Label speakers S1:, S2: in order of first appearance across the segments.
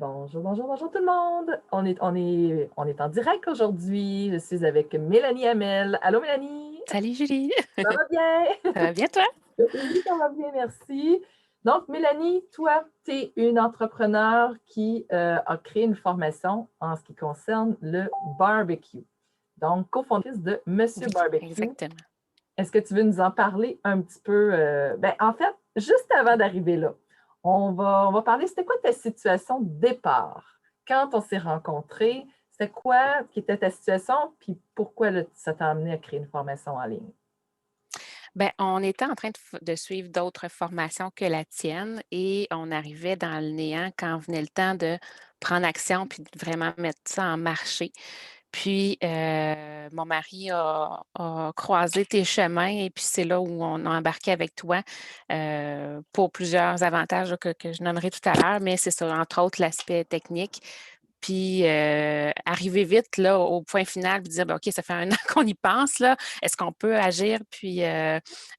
S1: Bonjour, bonjour, bonjour tout le monde. On est en direct aujourd'hui. Je suis avec Mélanie Hamel. Allô Mélanie,
S2: Salut Julie,
S1: ça va bien?
S2: ça va bien toi?
S1: Oui, ça va bien, merci. Donc Mélanie, toi, tu es une entrepreneure qui a créé une formation en ce qui concerne le barbecue. Donc, cofondatrice de Monsieur
S2: Oui,
S1: Barbecue.
S2: exactement.
S1: Est-ce que tu veux nous en parler un petit peu? Ben, en fait, juste avant d'arriver là, on va parler, c'était quoi ta situation de départ? Quand on s'est rencontrés, c'était quoi qui était ta situation? Puis pourquoi là, ça t'a amené à créer une formation en ligne?
S2: Ben, on était en train de suivre d'autres formations que la tienne et on arrivait dans le néant quand venait le temps de prendre action puis de vraiment mettre ça en marché. Puis, mon mari a croisé tes chemins et puis c'est là où on a embarqué avec toi, pour plusieurs avantages là que je nommerai tout à l'heure, mais c'est ça, entre autres l'aspect technique. Puis, arriver vite là, au point final, puis dire: «Ben, OK, ça fait 1 an qu'on y pense là. Est-ce qu'on peut agir puis,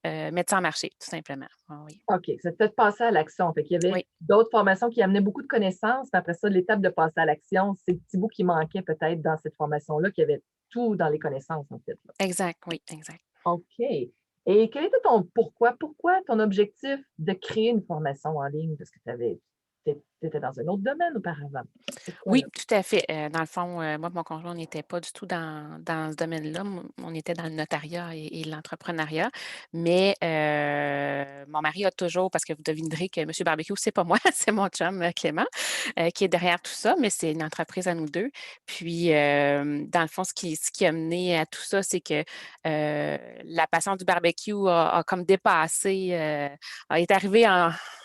S2: mettre ça en marché?» tout simplement. Ah oui.
S1: OK, c'est peut-être passer à l'action. Fait qu'il y avait
S2: Oui,
S1: d'autres formations qui amenaient beaucoup de connaissances, mais après ça, l'étape de passer à l'action, c'est le petit bout qui manquait peut-être dans cette formation-là, qui avait tout dans les connaissances, en fait.
S2: exact, oui, exact.
S1: OK. Et quel était ton pourquoi? Pourquoi ton objectif de créer une formation en ligne? Parce que tu étais dans un autre domaine auparavant. C'est quoi
S2: Oui,
S1: là?
S2: tout à fait. Dans le fond, moi et mon conjoint, on n'était pas du tout dans ce domaine-là. On était dans le notariat et l'entrepreneuriat. Mais, mon mari a toujours parce que vous devinerez que Monsieur Barbecue, c'est pas moi, c'est mon chum, Clément, qui est derrière tout ça, mais c'est une entreprise à nous 2. Puis, dans le fond, ce qui a mené à tout ça, c'est que, la passion du barbecue a comme dépassé, est arrivée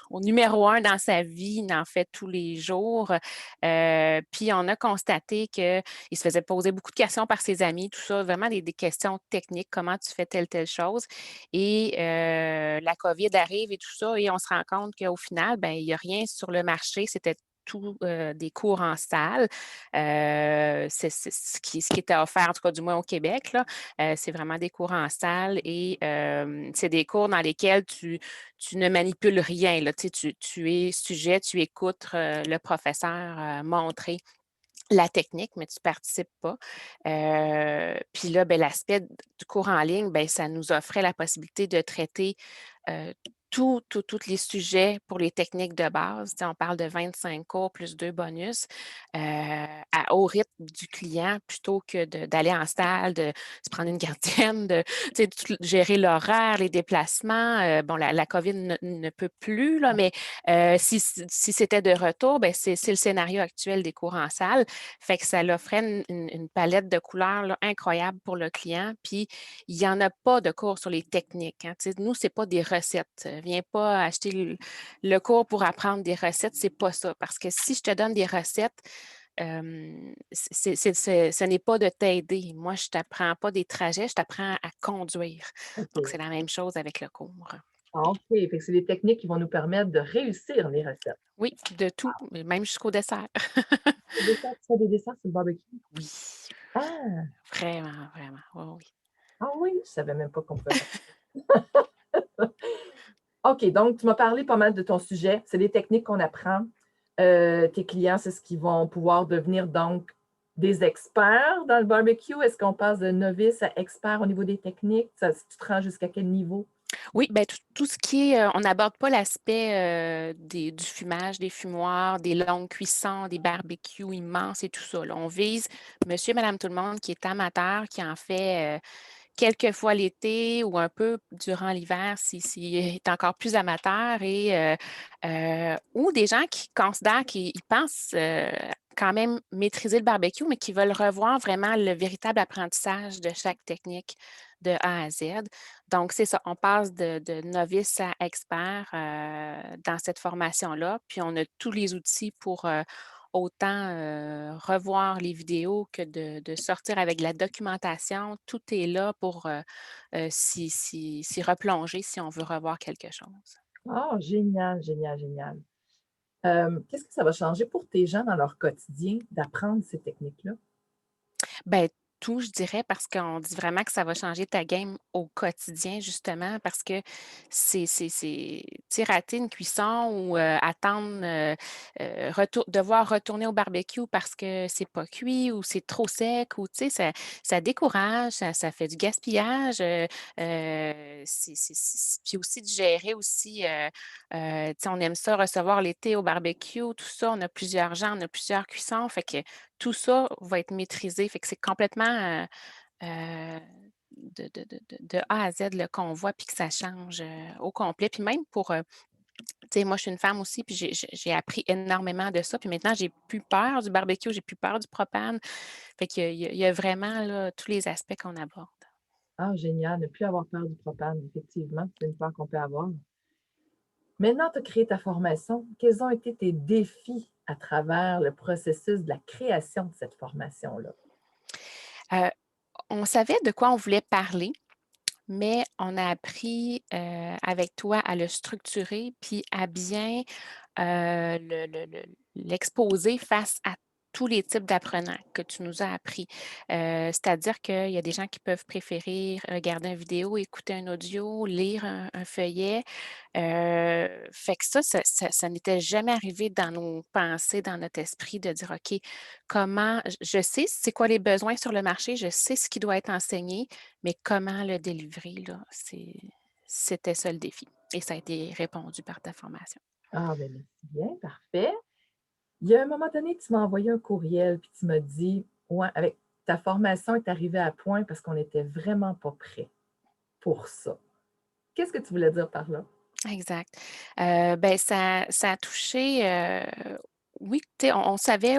S2: au numéro 1 dans sa vie. Il en fait tous les jours. Puis on a constaté qu'il se faisait poser beaucoup de questions par ses amis, tout ça, vraiment des questions techniques, comment tu fais telle chose. Et la COVID arrive et tout ça, et on se rend compte qu'au final, ben, il y a rien sur le marché. C'était tout, des cours en salle. C'est ce qui était offert, en tout cas du moins au Québec, là. C'est vraiment des cours en salle et c'est des cours dans lesquels tu ne manipules rien, là. Tu sais, tu es sujet, tu écoutes, le professeur, montrer la technique, mais tu participes pas. Puis là, ben, l'aspect du cours en ligne, ben, ça nous offrait la possibilité de traiter, tous les sujets pour les techniques de base. Tu sais, on parle de 25 cours plus 2 bonus, au rythme du client plutôt que d'aller en salle, de se prendre une gardienne, de tu sais, gérer l'horaire, les déplacements. Bon, la COVID ne peut plus, là, mais si c'était de retour, ben, c'est le scénario actuel des cours en salle. Fait que ça l'offrait une palette de couleurs là, incroyable pour le client. Puis, il y en a pas de cours sur les techniques, hein. Tu sais, nous, c'est pas des recettes. Viens pas acheter le cours pour apprendre des recettes, c'est pas ça. Parce que si je te donne des recettes, ce n'est pas de t'aider. Moi, je t'apprends pas des trajets, je t'apprends à conduire. Donc, c'est
S1: OK.
S2: la même chose avec le cours.
S1: Ah, OK. Fait que c'est des techniques qui vont nous permettre de réussir les recettes.
S2: Oui, de tout, même jusqu'au dessert.
S1: Tu fais des desserts sur le barbecue?
S2: Oui,
S1: Ah!
S2: vraiment, vraiment. Oui, oui.
S1: Ah oui? Je savais même pas qu'on pouvait faire ça. OK, donc tu m'as parlé pas mal de ton sujet. C'est des techniques qu'on apprend. Tes clients, c'est ce qu'ils vont pouvoir devenir donc des experts dans le barbecue? Est-ce qu'on passe de novice à expert au niveau des techniques? Tu te rends jusqu'à quel niveau?
S2: Oui, ben, tout ce qui est, on n'aborde pas l'aspect, du fumage, des fumoirs, des longues cuissons, des barbecues immenses et tout ça, là. On vise monsieur et madame tout le monde qui est amateur, qui en fait, quelques fois l'été ou un peu durant l'hiver si est encore plus amateur et ou des gens qui considèrent qu'ils pensent, quand même maîtriser le barbecue, mais qui veulent revoir vraiment le véritable apprentissage de chaque technique de A à Z. Donc c'est ça, on passe de novice à expert, dans cette formation-là, puis on a tous les outils pour, autant, revoir les vidéos que de sortir avec de la documentation. Tout est là pour, s'y replonger si on veut revoir quelque chose.
S1: Ah, génial, génial, génial. Qu'est-ce que ça va changer pour tes gens dans leur quotidien d'apprendre ces techniques-là?
S2: Ben, tout, je dirais, parce qu'on dit vraiment que ça va changer ta game au quotidien, justement, parce que tu sais, rater une cuisson ou attendre, devoir retourner au barbecue parce que c'est pas cuit ou c'est trop sec ou, tu sais, ça décourage, ça fait du gaspillage. Puis aussi de gérer aussi, tu sais, on aime ça recevoir l'été au barbecue, tout ça. On a plusieurs gens, on a plusieurs cuissons, fait que tout ça va être maîtrisé. Fait que c'est complètement, de A à Z là, qu'on voit puis que ça change, au complet. Puis même pour, tu sais, moi, je suis une femme aussi, puis j'ai appris énormément de ça. Puis maintenant, j'ai plus peur du barbecue, j'ai plus peur du propane. Fait qu'il y a vraiment là, tous les aspects qu'on aborde.
S1: Ah, génial, ne plus avoir peur du propane, effectivement, c'est une peur qu'on peut avoir. Maintenant, tu as créé ta formation. Quels ont été tes défis à travers le processus de la création de cette formation-là?
S2: Heu, on savait de quoi on voulait parler, mais on a appris, avec toi à le structurer puis à bien, l'exposer face à tous les types d'apprenants que tu nous as appris. C'est-à-dire qu'il y a des gens qui peuvent préférer regarder une vidéo, écouter un audio, lire un feuillet. Fait que ça n'était jamais arrivé dans nos pensées, dans notre esprit de dire: «OK, comment je sais c'est quoi les besoins sur le marché, je sais ce qui doit être enseigné, mais comment le délivrer?» là, c'était ça le défi et ça a été répondu par ta formation.
S1: Ah, ben merci bien, parfait. Il y a un moment donné, tu m'as envoyé un courriel, puis tu m'as dit, ouais, avec ta formation est arrivée à point parce qu'on n'était vraiment pas prêt pour ça. Qu'est-ce que tu voulais dire par là?
S2: Exact. Ben, ça a touché, oui, tu sais, on savait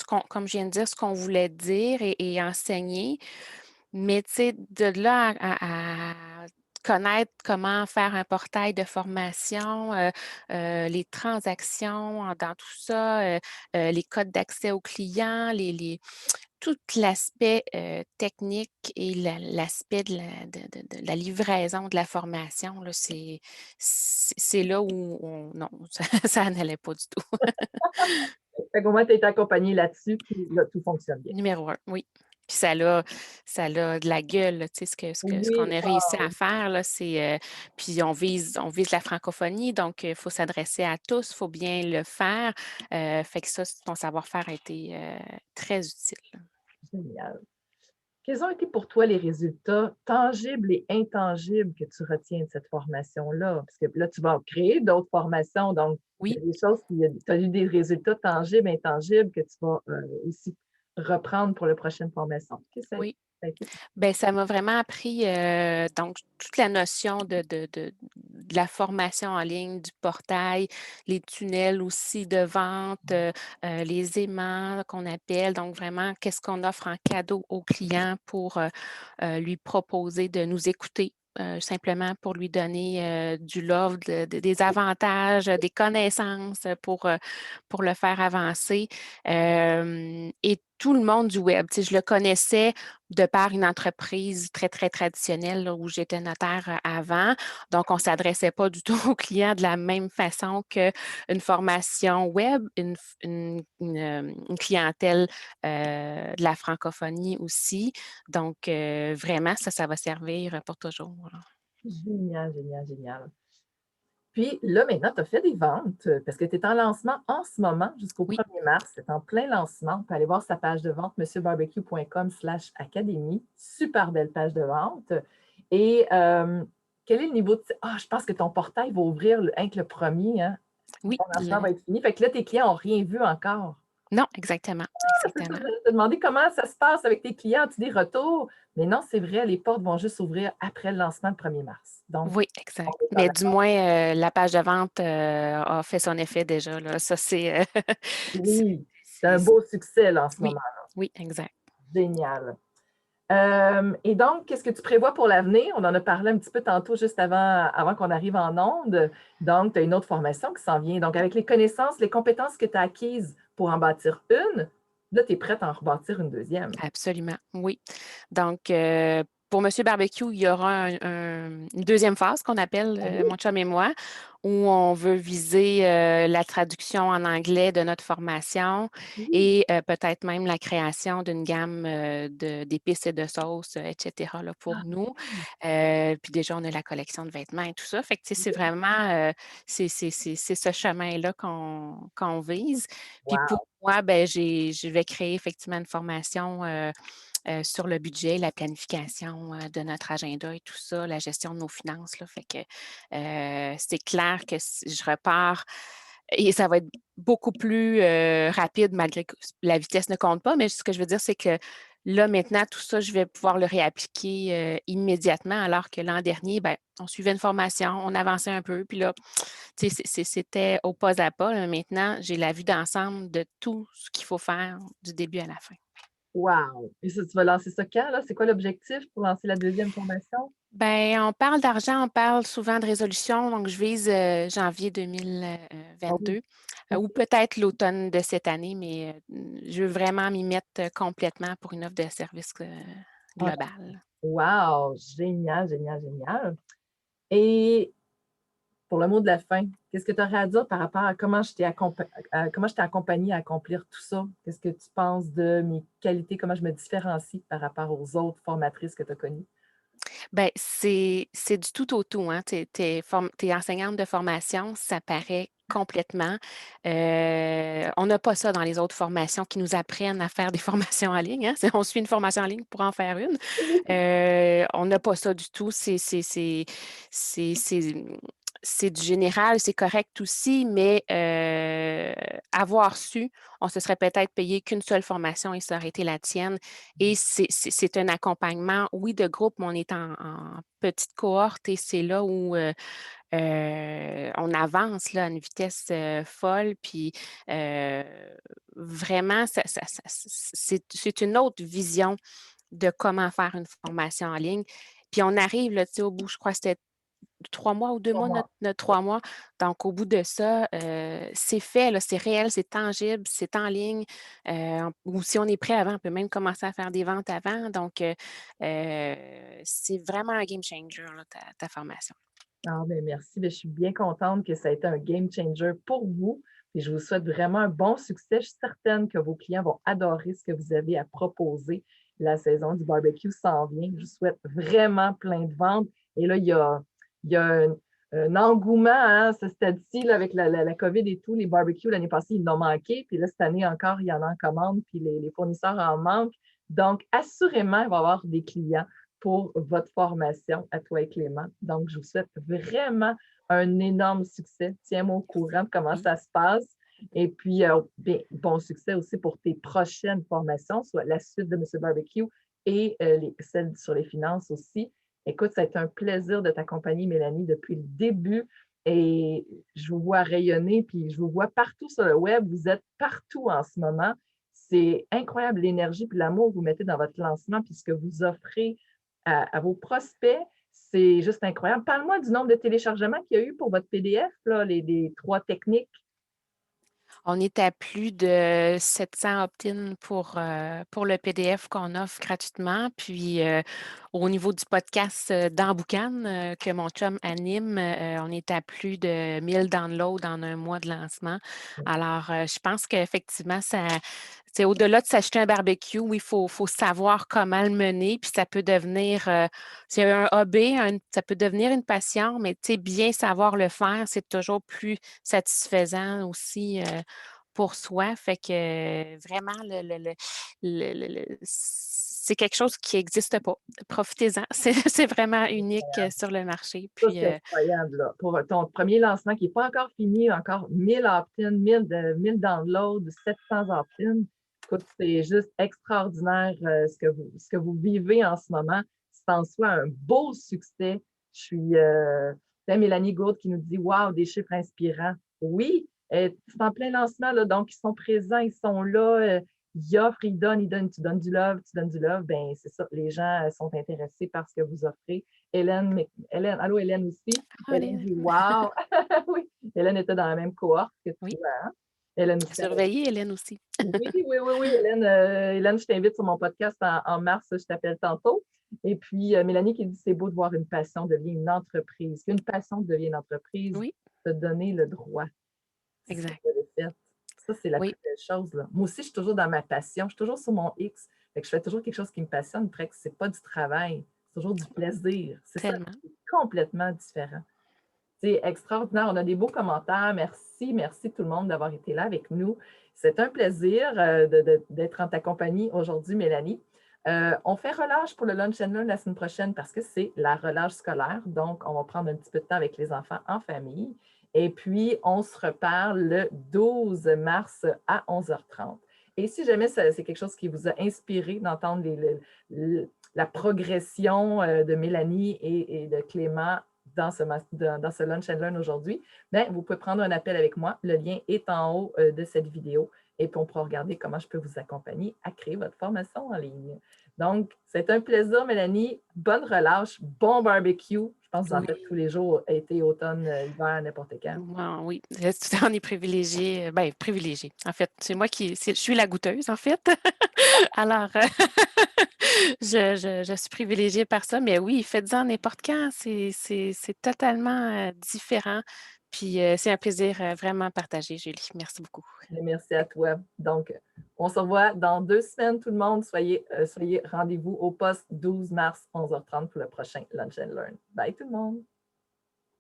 S2: comme je viens de dire, ce qu'on voulait dire et enseigner, mais tu sais, de là à connaître comment faire un portail de formation, les transactions dans tout ça, les codes d'accès aux clients, tout l'aspect, technique et l'aspect de de la livraison de la formation, là, c'est là où on non, ça n'allait pas du tout.
S1: Fait qu'au moins, tu as été accompagnée là-dessus, puis là, tout fonctionne bien.
S2: Numéro un, oui. Puis ça a de la gueule, là, tu sais, ce
S1: Oui,
S2: qu'on a réussi à faire, là, c'est, puis on vise la francophonie, donc il faut s'adresser à tous, il faut bien le faire. Fait que ça, ton savoir-faire a été, très utile.
S1: génial. Quels ont été pour toi les résultats tangibles et intangibles que tu retiens de cette formation-là? Parce que là, tu vas créer d'autres formations, donc il y
S2: Oui.
S1: a des choses qui tu as eu des résultats tangibles, intangibles que tu vas, aussi reprendre pour la prochaine formation. Qu'est-ce que ça
S2: Oui.
S1: a été?
S2: Ben ça m'a vraiment appris, donc toute la notion de la formation en ligne, du portail, les tunnels aussi de vente, les aimants qu'on appelle. Donc vraiment, qu'est-ce qu'on offre en cadeau au client pour, lui proposer de nous écouter, simplement pour lui donner, du love, des avantages, des connaissances, pour le faire avancer. Et tout le monde du web, tu sais, je le connaissais de par une entreprise très, très traditionnelle, là, où j'étais notaire, avant. Donc, on ne s'adressait pas du tout aux clients de la même façon qu'une formation web, une clientèle, de la francophonie aussi. Donc, vraiment, ça va servir pour toujours, là.
S1: Génial, génial, génial. Puis là, maintenant, tu as fait des ventes parce que tu es en lancement en ce moment jusqu'au
S2: Oui.
S1: 1er mars. C'est en plein lancement. On peut aller voir sa page de vente, monsieurbarbecue.com/académie. Super belle page de vente. Et quel est le niveau de... Ah, je pense que ton portail va ouvrir rien que le 1er, hein?
S2: Oui,
S1: Ton lancement va être fini. Fait que là, tes clients n'ont rien vu encore.
S2: non, exactement,
S1: Ah, c'est ça,
S2: exactement.
S1: j'allais te demander comment ça se passe avec tes clients. As-tu des retours? Mais non, c'est vrai, les portes vont juste s'ouvrir après le lancement le 1er mars. Donc,
S2: Oui,
S1: on
S2: exact.
S1: est en
S2: Mais du moins, la page de vente, a fait son effet déjà, là. Ça, c'est, c'est
S1: Oui, c'est un
S2: c'est
S1: beau succès là, en ce
S2: oui,
S1: moment.
S2: oui, exact.
S1: Génial. Et donc, qu'est-ce que tu prévois pour l'avenir? On en a parlé un petit peu tantôt, juste avant qu'on arrive en onde. Donc, tu as une autre formation qui s'en vient. Donc, avec les connaissances, les compétences que tu as acquises pour en bâtir une, là, tu es prête à en rebâtir une deuxième.
S2: Absolument, oui. Donc, pour Monsieur Barbecue, il y aura une deuxième phase qu'on appelle,
S1: Ah oui?
S2: mon chum et moi, où on veut viser la traduction en anglais de notre formation
S1: Oui.
S2: et peut-être même la création d'une gamme d'épices et de sauces, etc. là, pour
S1: Ah,
S2: nous.
S1: oui.
S2: Puis déjà, on a la collection de vêtements et tout ça. Fait que, tu sais, c'est vraiment c'est ce chemin-là qu'on vise. Puis pour
S1: Wow.
S2: moi, ben, je vais créer effectivement une formation sur le budget, la planification, de notre agenda et tout ça, la gestion de nos finances, là. Fait que, c'est clair que si je repars et ça va être beaucoup plus, rapide malgré que la vitesse ne compte pas, mais ce que je veux dire, c'est que là, maintenant, tout ça, je vais pouvoir le réappliquer, immédiatement, alors que l'an dernier, ben, on suivait une formation, on avançait un peu, puis là, tu sais, c'était au pas à pas, là. Maintenant, j'ai la vue d'ensemble de tout ce qu'il faut faire du début à la fin.
S1: Wow! Et ça, tu vas lancer ça quand, là? C'est quoi l'objectif pour lancer la deuxième formation?
S2: Ben, on parle d'argent, on parle souvent de résolution, donc je vise, janvier
S1: Ah oui.
S2: 2022,
S1: OK.
S2: ou peut-être l'automne de cette année, mais, je veux vraiment m'y mettre, complètement pour une offre de service,
S1: Ah,
S2: globale.
S1: wow! Génial, génial, génial. Et pour le mot de la fin, qu'est-ce que tu aurais à dire par rapport à comment je t'ai accompagnée à accomplir tout ça? Qu'est-ce que tu penses de mes qualités? Comment je me différencie par rapport aux autres formatrices que tu as connues?
S2: Ben, c'est du tout au tout, hein. Tu es enseignante de formation, ça paraît complètement. On n'a pas ça dans les autres formations qui nous apprennent à faire des formations en ligne, hein. On suit une formation en ligne pour en faire une. On n'a pas ça du tout. C'est c'est, mmh, c'est du général, c'est correct aussi, mais avoir su, on se serait peut-être payé qu'une seule formation et ça aurait été la tienne. Et c'est un accompagnement, oui, de groupe, mais on est en petite cohorte et c'est là où, on avance là, à une vitesse, folle. Puis, heu, vraiment, c'est une autre vision de comment faire une formation en ligne. Puis on arrive là, tu sais, au bout, je crois que c'était 3 mois ou 2
S1: Pour
S2: mois,
S1: moi.
S2: notre 3 mois. Donc au bout de ça, c'est fait, là, c'est réel, c'est tangible, c'est en ligne. Ou si on est prêt avant, on peut même commencer à faire des ventes avant. Donc, c'est vraiment un game changer, là, ta formation.
S1: Ah, ben merci. Ben, je suis bien contente que ça a été un game changer pour vous. Et je vous souhaite vraiment un bon succès. Je suis certaine que vos clients vont adorer ce que vous avez à proposer. La saison du barbecue s'en vient. Je vous souhaite vraiment plein de ventes. Et là, il y a un engouement, hein, ce stade-ci, là, avec la COVID et tout. Les barbecues, l'année passée, ils l'ont manqué. Puis là, cette année encore, il y en a en commande. Puis les fournisseurs en manquent. Donc, assurément, il va y avoir des clients pour votre formation à toi et Clément. Donc, je vous souhaite vraiment un énorme succès. Tiens-moi au courant de comment
S2: Oui.
S1: ça se passe. Et puis, bien, bon succès aussi pour tes prochaines formations, soit la suite de Monsieur Barbecue et celle sur les finances aussi. Écoute, ça a été un plaisir de t'accompagner, Mélanie, depuis le début. Et je vous vois rayonner, puis je vous vois partout sur le web. Vous êtes partout en ce moment. C'est incroyable l'énergie et l'amour que vous mettez dans votre lancement, puis ce que vous offrez à vos prospects. C'est juste incroyable. Parle-moi du nombre de téléchargements qu'il y a eu pour votre PDF, là, les 3 techniques.
S2: On est à plus de 700 opt-in pour le PDF qu'on offre gratuitement. Puis, au niveau du podcast, dans Boucan, que mon chum anime, on est à plus de 1000 downloads en un mois de lancement. Alors, je pense qu'effectivement, ça c'est au-delà de s'acheter un barbecue, oui, il faut savoir comment le mener, puis ça peut devenir, c'est un hobby, ça peut devenir une passion, mais tu sais, bien savoir le faire, c'est toujours plus satisfaisant aussi, pour soi. Fait que, vraiment c'est quelque chose qui n'existe pas. Profitez-en. C'est vraiment unique, sur le marché.
S1: Ça,
S2: Puis,
S1: c'est incroyable, là. Pour ton premier lancement qui n'est pas encore fini, encore 1000 opt-in, 1000 downloads, 700 opt-in. Écoute, c'est juste extraordinaire ce que vous vivez en ce moment. C'est en soi un beau succès. Je suis, c'est Mélanie Gourde qui nous dit waouh, des chiffres inspirants. Oui, c'est en plein lancement, là, donc ils sont présents, ils sont là, ils offrent, ils donnent, tu donnes du love, tu donnes du love. Ben, c'est ça, les gens sont intéressés par ce que vous offrez. Hélène, allô Hélène aussi.
S2: ah
S1: Hélène
S2: les
S1: dit wow! Oui, Hélène était dans la même cohorte que
S2: oui,
S1: toi, hein? Hélène
S2: à
S1: aussi.
S2: surveiller Hélène aussi.
S1: Oui, oui, oui, oui, Hélène, Hélène, je t'invite sur mon podcast en mars, je t'appelle tantôt. Et puis, Mélanie qui dit, c'est beau de voir une passion devient une entreprise. Qu'une passion devient une entreprise,
S2: Oui,
S1: te donner le droit. C'est ce que
S2: exact.
S1: vous avez fait. Ça, c'est la plus
S2: Oui,
S1: belle chose, là. Moi aussi, je suis toujours dans ma passion. Je suis toujours sur mon X. Fait que je fais toujours quelque chose qui me passionne, presque. C'est pas du travail. C'est toujours du plaisir. C'est ça,
S2: tellement.
S1: c'est complètement différent. C'est extraordinaire. On a des beaux commentaires. Merci, merci tout le monde d'avoir été là avec nous. C'est un plaisir d'être en ta compagnie aujourd'hui, Mélanie. On fait relâche pour le Lunch and Learn la semaine prochaine parce que c'est la relâche scolaire. Donc, on va prendre un petit peu de temps avec les enfants en famille. Et puis, on se reparle le 12 mars à 11h30. Et si jamais c'est quelque chose qui vous a inspiré d'entendre la progression de Mélanie et de Clément dans ce Lunch and Learn aujourd'hui, bien, vous pouvez prendre un appel avec moi. Le lien est en haut de cette vidéo et puis on pourra regarder comment je peux vous accompagner à créer votre formation en ligne. Donc, c'est un plaisir, Mélanie. Bonne relâche, bon barbecue. Je pense que vous en faites tous
S2: Oui.
S1: les jours, été, automne, hiver, n'importe quand.
S2: Moi, oui, on est privilégié, ben, privilégié. En fait, c'est moi je suis la goûteuse, en fait. Alors, je suis privilégiée par ça, mais oui, faites-en n'importe quand. C'est totalement différent. Puis, c'est un plaisir vraiment partagé, Julie. Merci beaucoup.
S1: Et merci à toi. Donc, on se revoit dans 2 semaines, tout le monde. Soyez rendez-vous au poste 12 mars, 11h30 pour le prochain Lunch and Learn. Bye tout le monde.